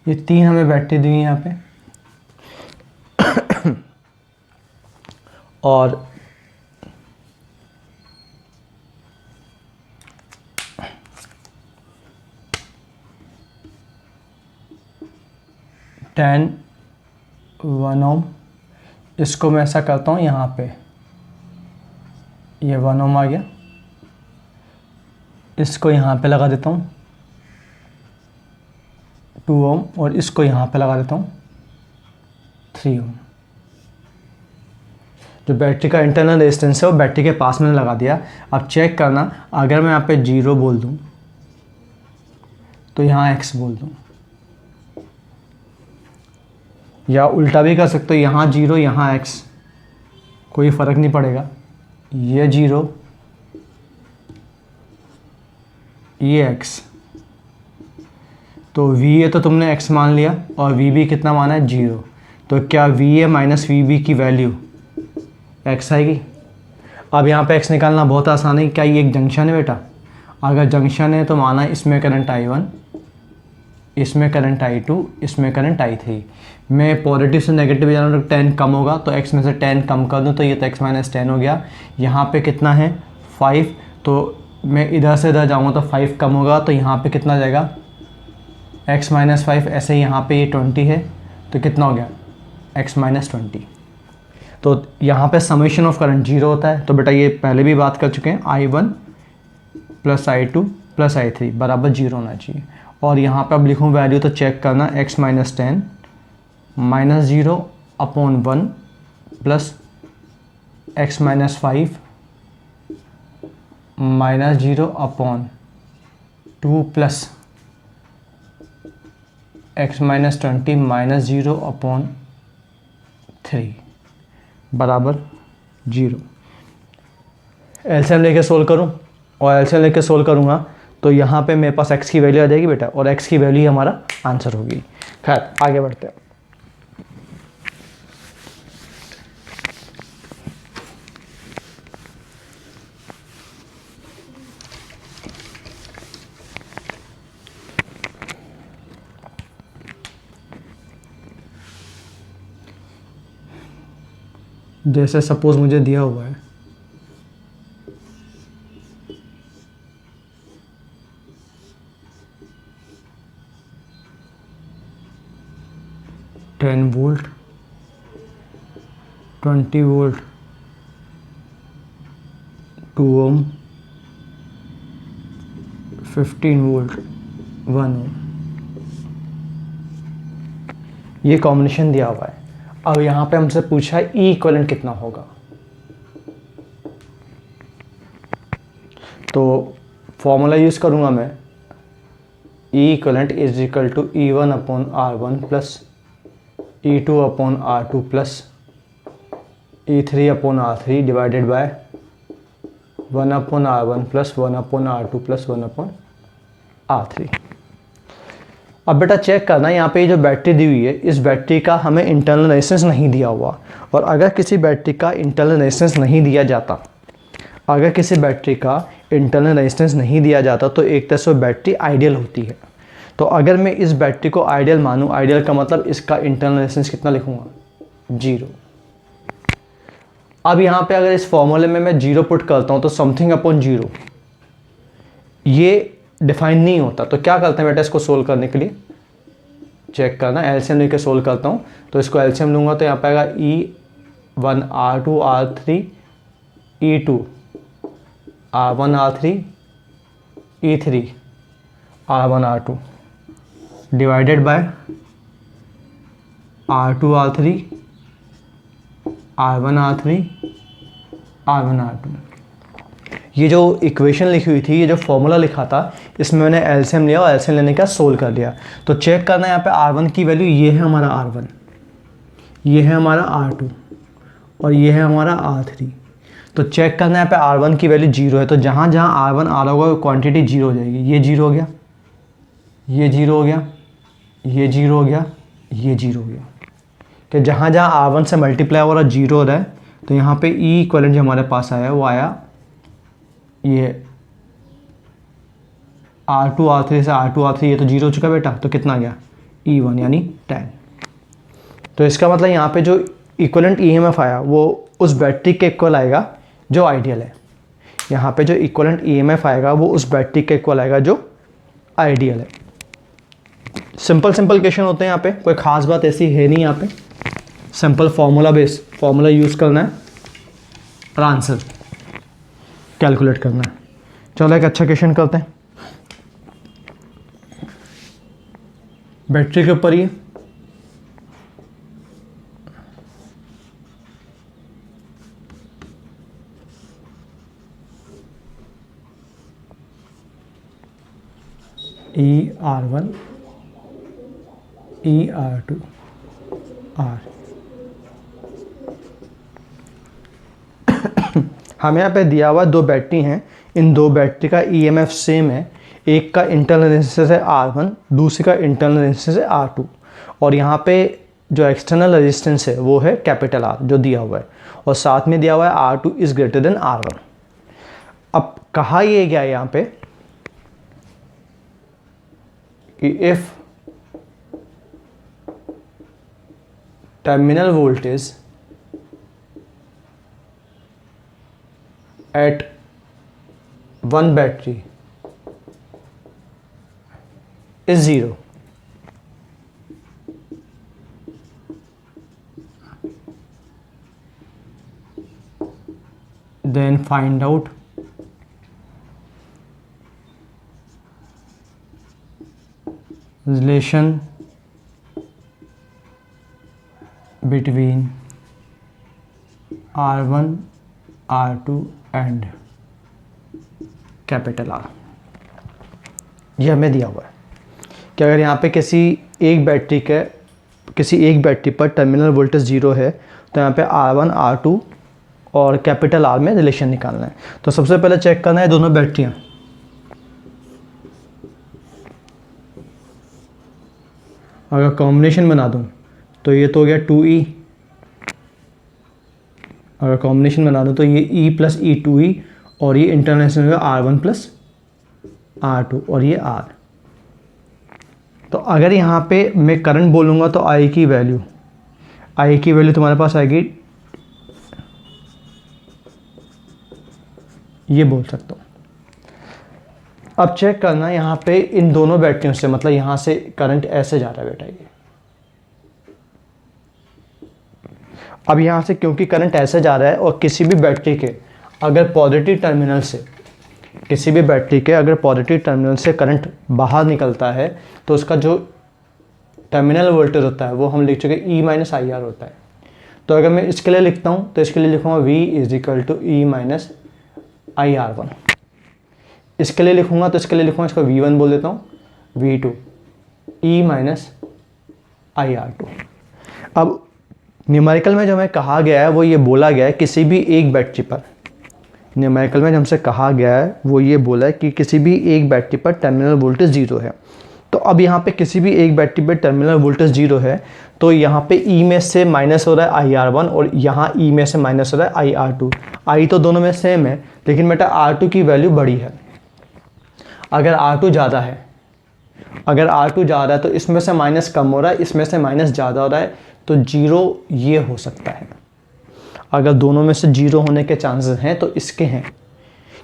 ये 3 हमें बैटरी दी है यहाँ पे और टेन 1 ओम। इसको मैं ऐसा करता हूँ, यहाँ पे ये 1 ओम आ गया, इसको यहाँ पे लगा देता हूँ 2 ओम और इसको यहाँ पे लगा देता हूँ 3 ओम। जो बैटरी का इंटरनल रेजिस्टेंस है वो बैटरी के पास मैंने लगा दिया। अब चेक करना, अगर मैं यहाँ पे 0 बोल दूँ तो यहाँ x बोल दूँ, या उल्टा भी कर सकते हो, यहाँ 0 यहाँ x, कोई फ़र्क नहीं पड़ेगा। ये 0 ये x, तो VA तो तुमने x मान लिया और VB कितना माना है 0, तो क्या VA माइनस VB की वैल्यू x आएगी। अब यहाँ पे x निकालना बहुत आसान है। क्या ये एक जंक्शन है बेटा? अगर जंक्शन है तो माना इसमें करंट I1, इसमें करंट I2, इसमें करंट I3। मैं पॉजिटिव से नेगेटिव जाना, 10 कम होगा तो x में से 10 कम कर दूँ तो ये तो x माइनस 10 हो गया। यहाँ पे कितना है 5, तो मैं इधर से इधर जाऊँगा तो 5 कम होगा, तो यहाँ पे कितना जाएगा x माइनस 5। ऐसे ही यहाँ पे ये 20 है तो कितना हो गया x माइनस 20। तो यहाँ पे समेशन ऑफ करंट 0 होता है। तो बेटा ये पहले भी बात कर चुके हैं, I1 plus I2 plus I3 बराबर 0 होना चाहिए। और यहाँ पे अब लिखूँ वैल्यू, तो चेक करना x minus 10 minus 0 upon 1 plus x minus 5 minus 0 upon 2 plus x minus 20 minus 0 upon 3 बराबर 0। एलसीएम लेके सोल्व करूँ, और एलसीएम लेके सोल्व करूँगा तो यहाँ पे मेरे पास x की वैल्यू आ जाएगी बेटा, और x की वैल्यू ही हमारा आंसर होगी। खैर आगे बढ़ते हैं। जैसे सपोज मुझे दिया हुआ है टेन वोल्ट 20 वोल्ट 2 ओम 15 वोल्ट 1 ओम, ये कॉम्बिनेशन दिया हुआ है। अब यहाँ पे हमसे पूछा है ई इक्विवेलेंट कितना होगा, तो फॉर्मूला यूज़ करूँगा मैं, E equivalent is equal to E1 upon R1 plus E2 upon R2 plus E3 upon R3 divided by 1 upon R1 plus 1 upon R2 plus 1 upon R3। अब बेटा चेक करना, यहाँ पे जो बैटरी दी हुई है इस बैटरी का हमें इंटरनल रेजिस्टेंस नहीं दिया हुआ, और अगर किसी बैटरी का इंटरनल रेजिस्टेंस नहीं दिया जाता, अगर किसी बैटरी का इंटरनल रेजिस्टेंस नहीं दिया जाता तो एक तरह से बैटरी आइडियल होती है। तो अगर मैं इस बैटरी को आइडियल मानूँ, आइडियल का मतलब इसका इंटरनल रेजिस्टेंस कितना लिखूँगा 0। अब यहाँ पे अगर इस फॉर्मूले में मैं 0 पुट करता हूँ तो समथिंग अपॉन 0 ये डिफाइन नहीं होता। तो क्या करते हैं बेटा, इसको सोल्व करने के लिए चेक करना, एलसीएम लेके सोल्व करता हूँ। तो इसको एलसीएम लूँगा तो यहाँ पे आएगा E1 R2 R3 E2 R1 R3 E3 R1 R2 divided by R2 R3 R1 R3 R1 R2। ये जो इक्वेशन लिखी हुई थी, ये जो फॉर्मूला लिखा था, इसमें मैंने एलसीएम लिया और एलसीएम लेने का सोल्व कर लिया। तो चेक करना है यहाँ पे R1 की वैल्यू, ये है हमारा R1, ये है हमारा R2 और ये है हमारा R3। तो चेक करना है यहाँ पे R1 की वैल्यू 0 है, तो जहाँ जहाँ R1 आ रहा होगा क्वांटिटी 0 हो जाएगी। ये 0 हो गया, ये 0 हो गया, ये 0 हो गया, ये 0 हो गया। कि जहाँ जहाँ R1 से मल्टीप्लाई हो रहा 0 हो रहा है, तो यहाँ पे ई इक्विवेलेंट जो हमारे पास आया वो आया ये R2 R3 से R2 R3, ये तो 0 हो चुका बेटा, तो कितना आ गया E1 यानी 10। तो इसका मतलब यहाँ पे जो इक्वलेंट ईएमएफ आया वो उस बैटरी के इक्वल आएगा जो आइडियल है। यहाँ पे जो इक्वलेंट ईएमएफ आएगा वो उस बैटरी के इक्वल आएगा जो आइडियल है। सिंपल क्वेश्चन होते हैं यहाँ पे, कोई खास बात ऐसी है नहीं। यहाँ पे सिंपल फॉर्मूला यूज़ करना है और आंसर कैलकुलेट करना है। चलो एक अच्छा क्वेश्चन करते हैं। बैटरी के ऊपर ही ER1 ER2 R हमें यहाँ पे दिया हुआ 2 बैटरी हैं। इन 2 बैटरी का ईएमएफ सेम है। एक का इंटरनल रेजिस्टेंस है R1, दूसरे का इंटरनल रेजिस्टेंस है R2, और यहाँ पे जो एक्सटर्नल रेजिस्टेंस है वो है कैपिटल R जो दिया हुआ है, और साथ में दिया हुआ है R2 is greater than R1। अब कहा ये गया है यहाँ पे कि if terminal voltage at one battery is 0, then find out relation between R1 R2 and capital R। ये हमें दिया हुआ है कि अगर यहाँ पे किसी एक बैटरी पर टर्मिनल वोल्टेज 0 है तो यहाँ पे R1 R2 और कैपिटल R में रिलेशन निकालना है। तो सबसे पहले चेक करना है दोनों बैटरियाँ। अगर कॉम्बिनेशन बना दूँ तो ये तो हो गया 2E। अगर कॉम्बिनेशन बना दूँ तो ये E प्लस E 2E, और ये इंटरनेशनल होगा R1 प्लस R2, और ये R। तो अगर यहाँ पे मैं करंट बोलूँगा तो I की वैल्यू तुम्हारे पास आएगी, ये बोल सकता हूँ। अब चेक करना यहाँ पे इन दोनों बैटरियों से, मतलब यहाँ से करंट ऐसे जा रहा है बेटा ये। अब यहाँ से क्योंकि करंट ऐसे जा रहा है और किसी भी बैटरी के अगर पॉजिटिव टर्मिनल से करंट बाहर निकलता है तो उसका जो टर्मिनल वोल्टेज होता है वो हम लिख चुके E माइनस आई आर होता है। तो अगर मैं इसके लिए लिखता हूँ तो इसके लिए लिखूँगा V is equal to E minus I R one. इसके लिए लिखूँगा तो इसके लिए लिखूँगा, इसको V1 बोल देता हूँ, V2 E minus I R two. अब न्यूमेरिकल में जो हमें कहा गया है वो ये बोला गया है किसी भी एक बैटरी पर, न्यूमेरिकल में जो हमसे कहा गया है वो ये बोला है कि किसी भी एक बैटरी पर टर्मिनल वोल्टेज 0 है। तो अब यहाँ पे किसी भी एक बैटरी पर टर्मिनल वोल्टेज 0 है तो यहाँ पे E में से माइनस हो रहा है IR1 और यहाँ E में से माइनस हो रहा है IR2। I तो दोनों में सेम है, लेकिन बेटा R2 की वैल्यू बड़ी है। अगर R2 ज़्यादा है तो इसमें से माइनस कम हो रहा है, इसमें से माइनस ज़्यादा हो रहा है, तो 0 ये हो सकता है। अगर दोनों में से 0 होने के चांसेस हैं तो इसके हैं,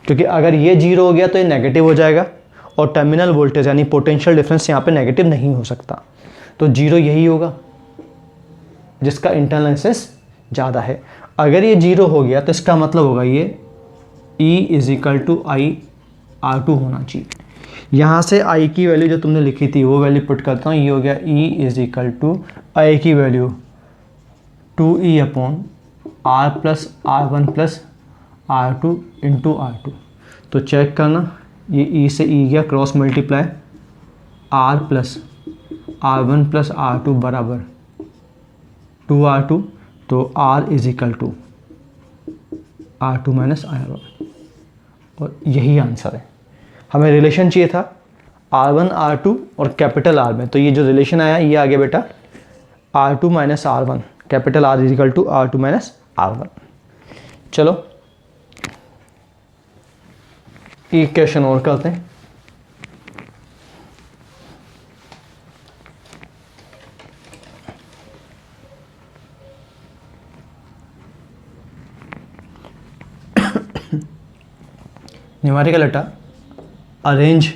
क्योंकि अगर ये 0 हो गया तो ये नेगेटिव हो जाएगा और टर्मिनल वोल्टेज यानी पोटेंशियल डिफरेंस यहाँ पे नेगेटिव नहीं हो सकता। तो 0 यही होगा जिसका इंटरनल रेजिस्टेंस ज़्यादा है। अगर ये 0 हो गया तो इसका मतलब होगा ये E is equal to I R2 होना चाहिए। यहाँ से I की वैल्यू जो तुमने लिखी थी वो वैल्यू पुट करता हूँ, ये हो गया E is equal to I की value 2E upon R plus R1 plus R2 into R2। तो चेक करना, ये E से E गया cross multiply, R plus R1 plus R2 बराबर 2R2, तो R is equal to R2 minus R1, और यही आंसर है। हमें रिलेशन चाहिए था R1 R2 और कैपिटल R में, तो ये जो रिलेशन आया ये आ गया बेटा R2 minus R1, capital R is equal to R2 minus R1। चलो एक क्वेश्चन और करते हैं। Numerical data, arrange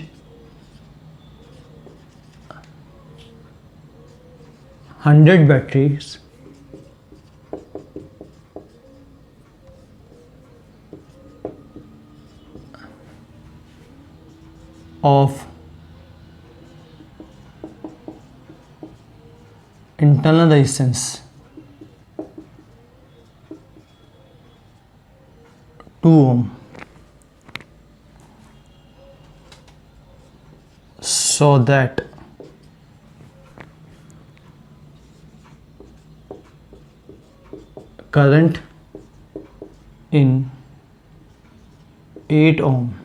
hundred batteries of internal resistance 2 ohm so that current in 8 ohm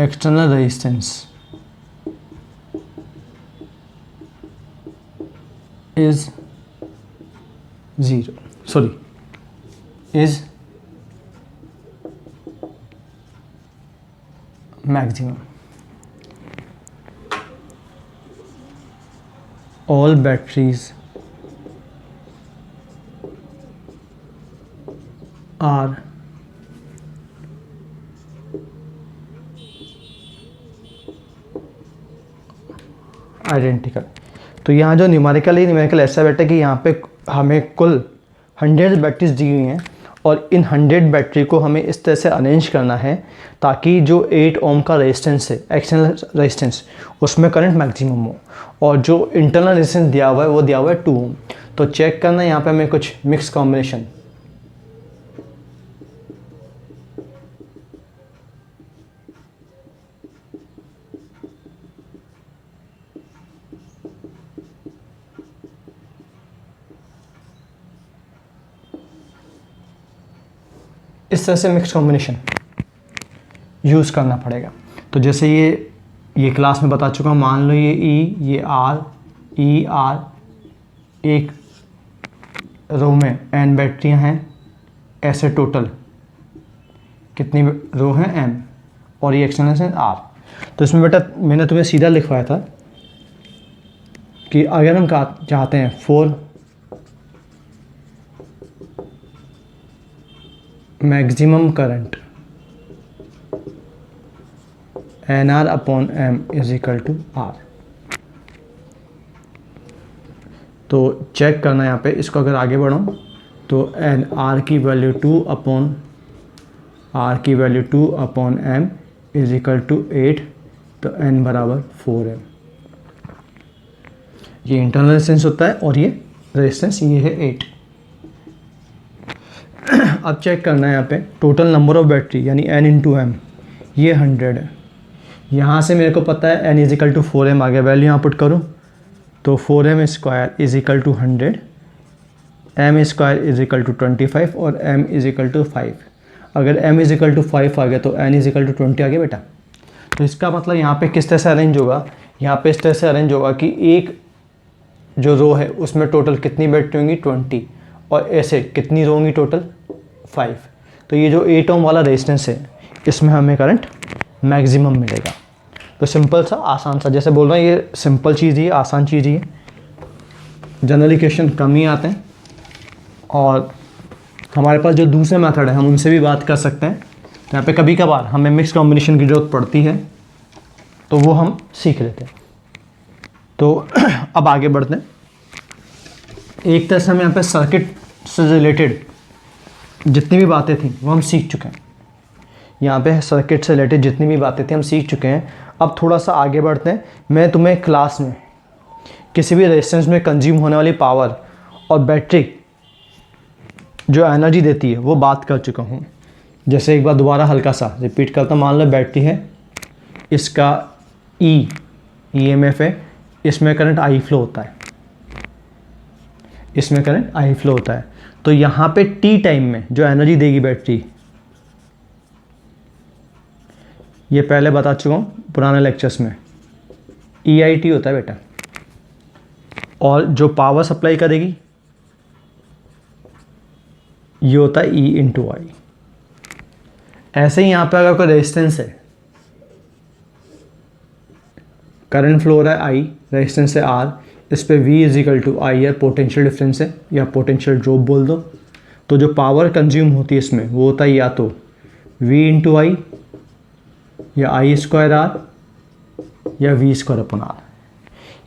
external resistance is maximum. All batteries are identical. तो यहाँ जो numerical ऐसा बैठा कि यहाँ पे हमें कुल 100 बैटरीज दी हुई हैं और इन 100 बैटरी को हमें इस तरह से अरेंज करना है ताकि जो 8 ओम का रेजिस्टेंस है, एक्सटर्नल रेजिस्टेंस, उसमें करंट मैक्सिमम हो और जो इंटरनल रेजिस्टेंस दिया हुआ है वो दिया हुआ है 2 ओम। तो चेक करना है यहाँ पे हमें कुछ मिक्स कॉम्बिनेशन। इस तरह से मिक्स कॉम्बिनेशन यूज़ करना पड़ेगा। तो जैसे ये क्लास में बता चुका हूँ, मान लो ये ई, ये आर, ई आर, एक रो में n बैटरियाँ हैं, ऐसे टोटल कितनी रो हैं m, और ये एक्सटर्नल है r। तो इसमें बेटा मैंने तुम्हें सीधा लिखवाया था कि अगर हम चाहते हैं 4 maximum current NR upon M is equal to R। तो चेक करना यहाँ पे, इसको अगर आगे बढ़ो तो NR की वैल्यू 2 अपॉन R की value 2 upon M is equal to 8, तो N बराबर 4 है। ये इंटरनल रेजिस्टेंस होता है और ये रेजिस्टेंस ये है 8। अब चेक करना है यहाँ पे टोटल नंबर ऑफ बैटरी यानी N इंटू एम, ये 100 है। यहाँ से मेरे को पता है N is equal to 4m, आगे वैल्यू यहाँ पुट करूँ तो 4m square is equal to 100, m square is equal to 25 और m इज इक्वल टू 5। अगर m इज इक्वल टू 5 आ गया तो n इज इक्वल टू 20 आ गया बेटा। तो इसका मतलब यहाँ पे किस तरह से अरेंज होगा, यहाँ पे इस तरह से अरेंज होगा कि एक जो रो है उसमें टोटल कितनी बैटरी होंगी 20, और ऐसे कितनी रो होंगी टोटल 5। तो ये जो 8 ओम वाला रेजिस्टेंस है इसमें हमें करंट मैक्सिमम मिलेगा। तो सिंपल सा आसान सा, जैसे बोल रहा हूँ ये सिंपल चीज़ ही है, आसान चीज़ ही है, जनरल इक्वेशन कम ही आते हैं और हमारे पास जो दूसरे मेथड है हम उनसे भी बात कर सकते हैं। तो यहाँ पे कभी कभार हमें मिक्स कॉम्बिनेशन की ज़रूरत पड़ती है तो वो हम सीख लेते हैं। तो अब आगे बढ़ते हैं। एक तरह से हम यहाँ पे सर्किट से रिलेटेड जितनी भी बातें थी वो हम सीख चुके हैं। यहाँ पे सर्किट से रिलेटेड जितनी भी बातें थी हम सीख चुके हैं। अब थोड़ा सा आगे बढ़ते हैं। मैं तुम्हें क्लास में किसी भी रेजिस्टेंस में कंज्यूम होने वाली पावर और बैटरी जो एनर्जी देती है वो बात कर चुका हूँ। जैसे एक बार दोबारा हल्का सा रिपीट करता हूँ। मान लो बैटरी है, इसका EMF है, इसमें करंट I फ्लो होता है, इसमें करंट I फ्लो होता है। तो यहाँ पे T टाइम में जो एनर्जी देगी बैटरी, ये पहले बता चुका हूँ पुराने लेक्चर्स में, EIT होता है बेटा। और जो पावर सप्लाई करेगी ये होता है E इंटू आई। ऐसे ही यहाँ पे अगर कोई रेजिस्टेंस है, करंट फ्लो हो रहा है I, रेजिस्टेंस है R, इस पे V इज इक्वल टू आई है, पोटेंशियल डिफरेंस है या पोटेंशियल ड्रॉप बोल दो, तो जो पावर कंज्यूम होती है इसमें वो होता है या तो V इंटू आई, या आई स्क्वायर आर, या V स्क्वायर अपन आर।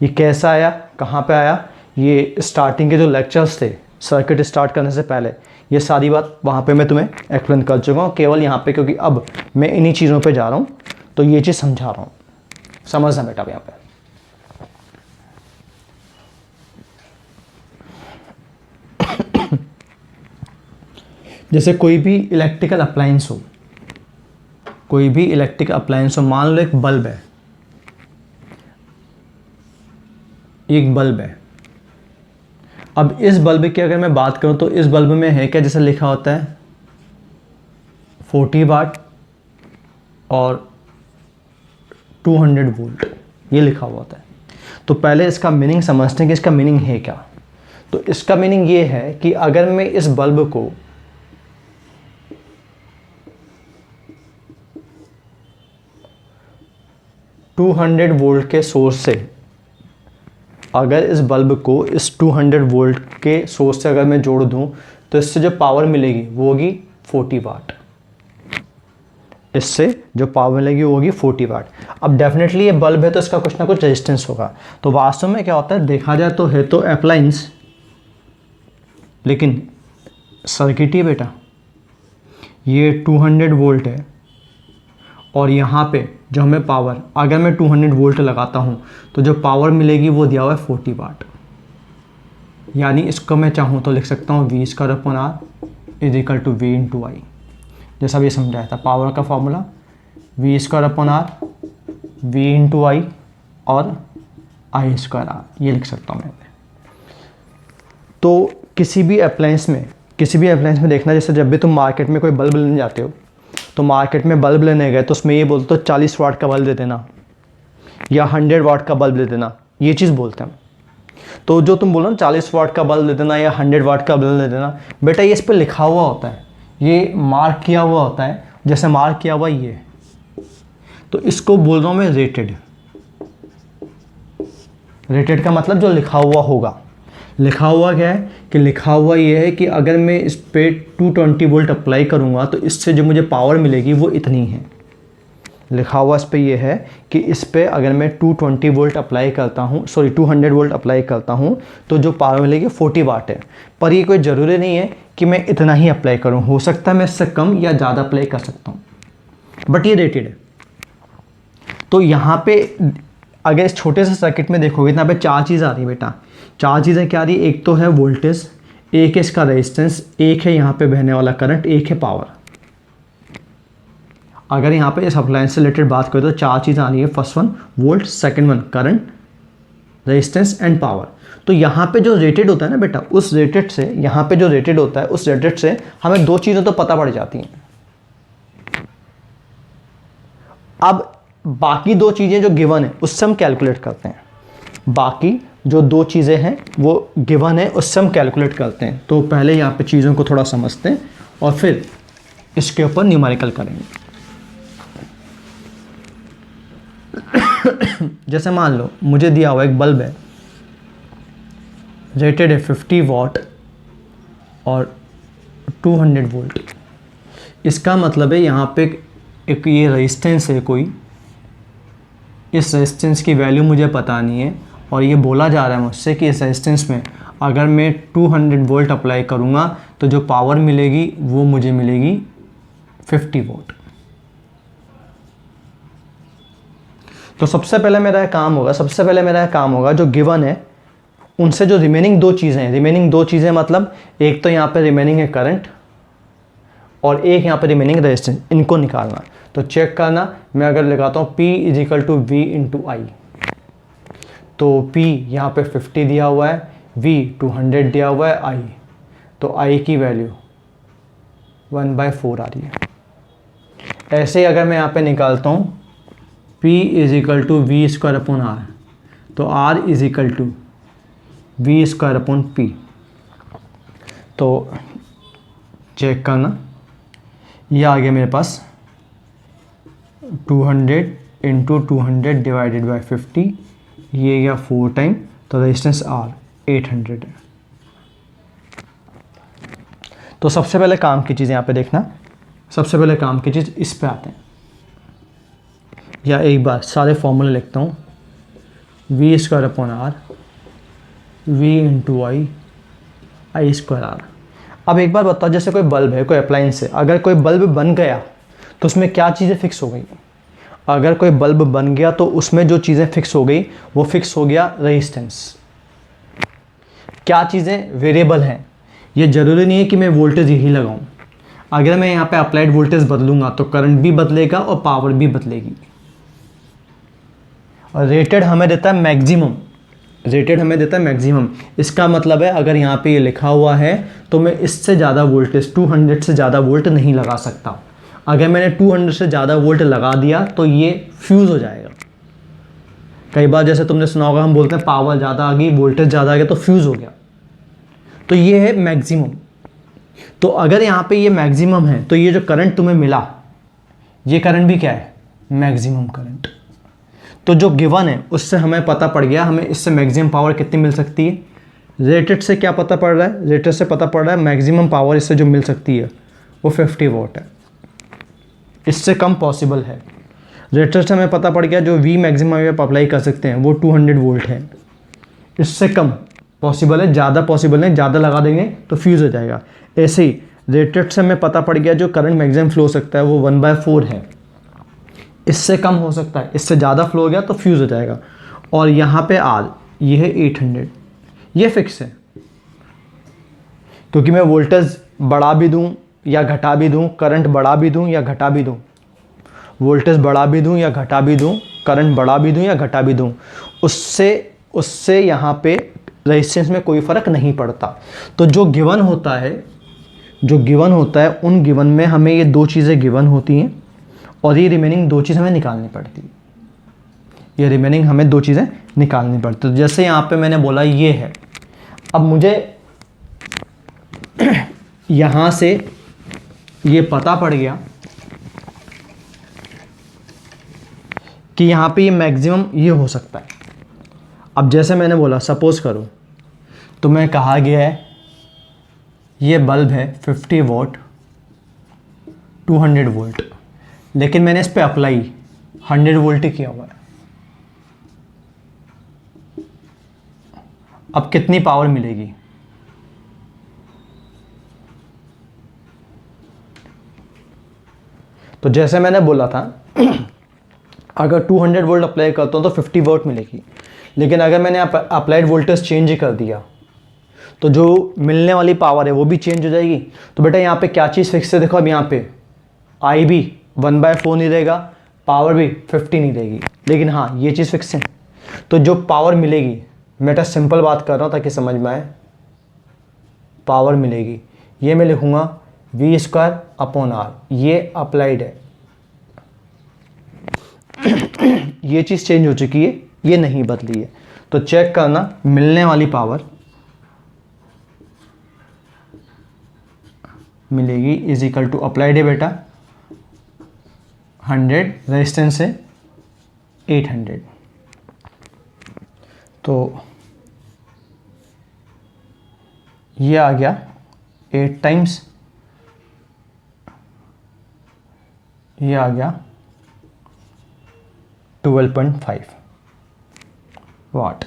ये कैसा आया, कहाँ पे आया? ये स्टार्टिंग के जो लेक्चर्स थे सर्किट स्टार्ट करने से पहले, ये सारी बात वहाँ पे मैं तुम्हें एक्सप्लेन कर चुका हूँ। केवल यहाँ पे क्योंकि अब मैं इन्हीं चीज़ों पे जा रहा हूँ तो ये चीज़ समझा रहा हूँ, समझना बेटा। यहाँ पे जैसे कोई भी इलेक्ट्रिकल अप्लायंस हो, कोई भी इलेक्ट्रिकल अप्लायंस हो, मान लो एक बल्ब है, एक बल्ब है। अब इस बल्ब की अगर मैं बात करूं तो इस बल्ब में है क्या, जैसे लिखा होता है 40 वाट और 200 वोल्ट, ये लिखा हुआ होता है। तो पहले इसका मीनिंग समझते हैं कि इसका मीनिंग है क्या। तो इसका मीनिंग ये है कि अगर मैं इस बल्ब को वोल्ट के सोर्स से, अगर इस बल्ब को इस 200 वोल्ट के सोर्स से अगर मैं जोड़ दूं तो इससे जो पावर मिलेगी वो होगी 40 वाट। इससे जो पावर मिलेगी वो होगी 40 वाट। अब डेफिनेटली ये बल्ब है तो इसका कुछ ना कुछ रेजिस्टेंस होगा। तो वास्तव में क्या होता है, देखा जाए तो है तो अप्लायंस, लेकिन सर्किट ही बेटा ये 200 वोल्ट है और यहाँ पे जो हमें पावर, अगर मैं 200 वोल्ट लगाता हूँ तो जो पावर मिलेगी वो दिया हुआ है 40 वाट। यानी इसको मैं चाहूँ तो लिख सकता हूँ V square upon R is equal to V into I. जैसा भी समझाया था पावर का formula V square upon R, V into I और आई स्क्वायर आर, ये लिख सकता हूँ मैं। तो किसी भी अप्लायंस में देखना, जैसे जब भी तुम मार्केट में कोई बल्ब लेने जाते हो तो मार्केट में बल्ब लेने गए तो उसमें ये बोलते हो 40 वाट का बल्ब दे देना या 100 वाट का बल्ब दे देना, ये चीज़ बोलते हैं। तो जो तुम बोलो ना 40 वाट का बल्ब दे देना या 100 वाट का बल्ब दे देना, बेटा ये इस पर लिखा हुआ होता है, ये मार्क किया हुआ होता है। जैसे मार्क किया हुआ ये, तो इसको बोल रहा हूँ मैं रेटेड। रेटेड का मतलब जो लिखा हुआ होगा। लिखा हुआ क्या है कि लिखा हुआ ये है कि अगर मैं इस पे 220 वोल्ट अप्लाई करूँगा तो इससे जो मुझे पावर मिलेगी वो इतनी है। लिखा हुआ इस पे ये है कि इस पे अगर मैं 220 वोल्ट अप्लाई करता हूँ, 200 वोल्ट अप्लाई करता हूँ तो जो पावर मिलेगी 40 वाट है। पर ये कोई ज़रूरी नहीं है कि मैं इतना ही अप्लाई करूँ, हो सकता है मैं इससे कम या ज़्यादा अप्लाई कर सकता हूँ, बट ये रेटेड है। तो यहाँ पे अगर इस छोटे से सर्किट में देखोगे तो यहाँ पे 4 चीज़ आ रही है बेटा। 4 चीज़ें क्या आ रही है, एक तो है वोल्टेज, एक है इसका रेजिस्टेंस, एक है यहाँ पे बहने वाला करंट, एक है पावर। अगर यहाँ पे इस अप्लायंस से रिलेटेड बात करें तो 4 चीज़ आ रही है। First one volt, second one current, resistance and power. तो यहाँ पे जो रेटेड होता है ना बेटा, उस रेटेड से, यहाँ पे जो रेटेड होता है उस रेटेड से हमें 2 चीज़ें तो पता पड़ जाती हैं। अब बाकी 2 चीज़ें जो गिवन है उससे हम कैलकुलेट करते हैं। बाकी जो 2 चीज़ें हैं वो गिवन है, उससे हम कैलकुलेट करते हैं। तो पहले यहाँ पे चीज़ों को थोड़ा समझते हैं और फिर इसके ऊपर न्यूमेरिकल करेंगे। जैसे मान लो मुझे दिया हुआ एक बल्ब है, रेटेड है 50 वाट और 200 वोल्ट। इसका मतलब है यहाँ पे एक ये रेजिस्टेंस है कोई, इस रेजिस्टेंस की वैल्यू मुझे पता नहीं है और ये बोला जा रहा है मुझसे कि इस रेजिस्टेंस में अगर मैं 200 वोल्ट अप्लाई करूँगा तो जो पावर मिलेगी वो मुझे मिलेगी 50 वोल्ट। तो सबसे पहले मेरा काम होगा जो गिवन है उनसे जो रिमेनिंग 2 चीज़ें मतलब एक तो यहाँ पे रिमेनिंग है करंट और एक यहाँ पे रिमेनिंग रेजिस्टेंस, इनको निकालना। तो चेक करना, मैं अगर लगाता हूँ P is equal to V into I, तो P यहाँ पे 50 दिया हुआ है, V 200 दिया हुआ है, I तो I की वैल्यू 1/4 आ रही है। ऐसे ही अगर मैं यहाँ पे निकालता हूँ P is equal to V square upon R, तो R is equal to V square upon P। तो चेक करना, ये आ गया मेरे पास 200 इंटू 200 डिवाइडेड बाई 50, ये गया 4 टाइम, तो रेजिस्टेंस R 800 है। तो सबसे पहले काम की चीज़ यहाँ पे देखना, सबसे पहले काम की चीज़ इस पे आते हैं, या एक बार सारे फॉर्मूले लिखता हूँ, V square upon R, V into I, I square R. अब एक बार बताओ, जैसे कोई बल्ब है, कोई अप्लायंस है, अगर कोई बल्ब बन गया तो उसमें क्या चीज़ें फिक्स हो गई? अगर कोई बल्ब बन गया तो उसमें जो चीज़ें फिक्स हो गई वो फिक्स हो गया रेजिस्टेंस। क्या चीज़ें वेरिएबल हैं? ये ज़रूरी नहीं है कि मैं वोल्टेज यही लगाऊं। अगर मैं यहाँ पे अप्लाइड वोल्टेज बदलूंगा तो करंट भी बदलेगा और पावर भी बदलेगी। और रेटेड हमें देता है मैक्सिमम, रेटेड हमें देता है मैक्सिमम। इसका मतलब है अगर यहाँ पे ये लिखा हुआ है तो मैं इससे ज़्यादा वोल्टेज 200 से ज़्यादा वोल्ट नहीं लगा सकता। अगर मैंने 200 से ज़्यादा वोल्ट लगा दिया तो ये फ्यूज़ हो जाएगा। कई बार जैसे तुमने सुना होगा, हम बोलते हैं पावर ज़्यादा आ गई, वोल्टेज ज़्यादा आ गया तो फ्यूज़ हो गया। तो ये है मैक्सिमम। तो अगर यहाँ पे ये मैक्सिमम है तो ये जो करंट तुम्हें मिला, ये करंट भी क्या है? Maximum current. तो जो गिवन है उससे हमें पता पड़ गया हमें इससे मैक्सिमम पावर कितनी मिल सकती है। रेटेड से क्या पता पड़ रहा है? रेटेड से पता पड़ रहा है मैक्सिमम पावर इससे जो मिल सकती है वो 50 वॉट है। इससे कम पॉसिबल है। रेटेड से हमें पता पड़ गया जो वी मैक्सिमम आप अप्लाई कर सकते हैं वो 200 वोल्ट है। इससे कम पॉसिबल है, ज़्यादा पॉसिबल नहीं, ज़्यादा लगा देंगे तो फ्यूज़ हो जाएगा। ऐसे ही रेटेड से हमें पता पड़ गया जो करंट मैक्सिमम फ्लो हो सकता है वो 1/4 है। इससे कम हो सकता है, इससे ज़्यादा फ्लो हो गया तो फ्यूज़ हो जाएगा। और यहाँ पे आर ये है 800, ये फिक्स है क्योंकि मैं वोल्टेज बढ़ा भी दूँ या घटा भी दूँ, करंट बढ़ा भी दूँ या घटा भी दूँ, वोल्टेज बढ़ा भी दूँ या घटा भी दूँ, करंट बढ़ा भी दूँ या घटा भी दूँ, उससे यहाँ पे रेजिस्टेंस में कोई फ़र्क नहीं पड़ता। तो जो गिवन होता है, जो गिवन होता है उन गिवन में हमें ये दो चीज़ें गिवन होती हैं और ये रिमेनिंग दो चीज़ हमें निकालनी पड़ती है। ये रिमेनिंग हमें दो चीज़ें निकालनी पड़ती। तो जैसे यहाँ पे मैंने बोला ये है, अब मुझे यहाँ से ये पता पड़ गया कि यहाँ पे ये मैक्सिमम ये हो सकता है। अब जैसे मैंने बोला सपोज करो तो मैं कहा गया है ये बल्ब है 50 वॉट 200 वोल्ट, लेकिन मैंने इस पे अप्लाई 100 वोल्ट किया हुआ है। अब कितनी पावर मिलेगी? तो जैसे मैंने बोला था अगर 200 वोल्ट अप्लाई करता हूँ तो 50 वोल्ट मिलेगी, लेकिन अगर मैंने अप्लाइड वोल्टेज चेंज कर दिया तो जो मिलने वाली पावर है वो भी चेंज हो जाएगी। तो बेटा यहाँ पे क्या चीज़ फिक्स है? देखो अब यहाँ पे आई भी 1/4 नहीं रहेगा, पावर भी 50 नहीं रहेगी, लेकिन हाँ ये चीज़ फिक्स है। तो जो पावर मिलेगी, बेटा सिंपल बात कर रहा हूँ ताकि समझ में आए, पावर मिलेगी ये मैं लिखूँगा वी स्क्वायर अपॉन आर, ये अप्लाइड है। ये चीज़ चेंज हो चुकी है, ये नहीं बदली है। तो चेक करना मिलने वाली पावर मिलेगी इज इक्वल टू अप्लाइड है बेटा 100, रेजिस्टेंस है 800। तो ये आ गया 8 टाइम्स, ये आ गया 12.5 वाट।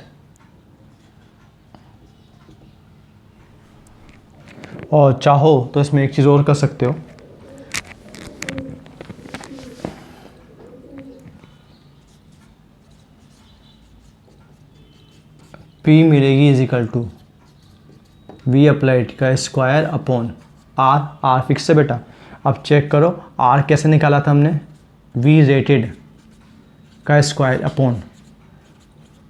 और चाहो तो इसमें एक चीज़ और कर सकते हो, P मिलेगी is equal to V applied का square upon R, R fix है बेटा। अब चेक करो आर कैसे निकाला था हमने, वी रेटेड का square upon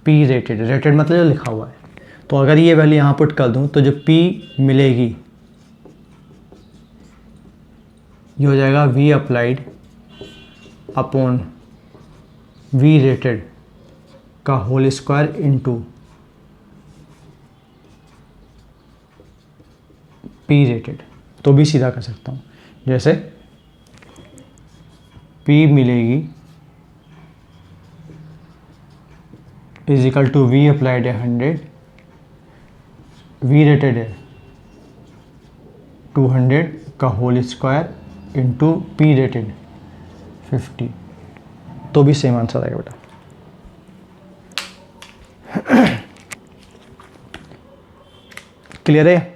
P rated, rated मतलब जो लिखा हुआ है। तो अगर ये वैल्यू यहाँ पुट कर दूँ तो जो P मिलेगी ये हो जाएगा V applied upon V rated का whole square into P rated. तो भी सीधा कर सकता हूँ, जैसे P मिलेगी is equal to V applied है 100, वी रेटेड है 200 का whole square into P rated 50, तो भी सेम आंसर आएगा बेटा। क्लियर है?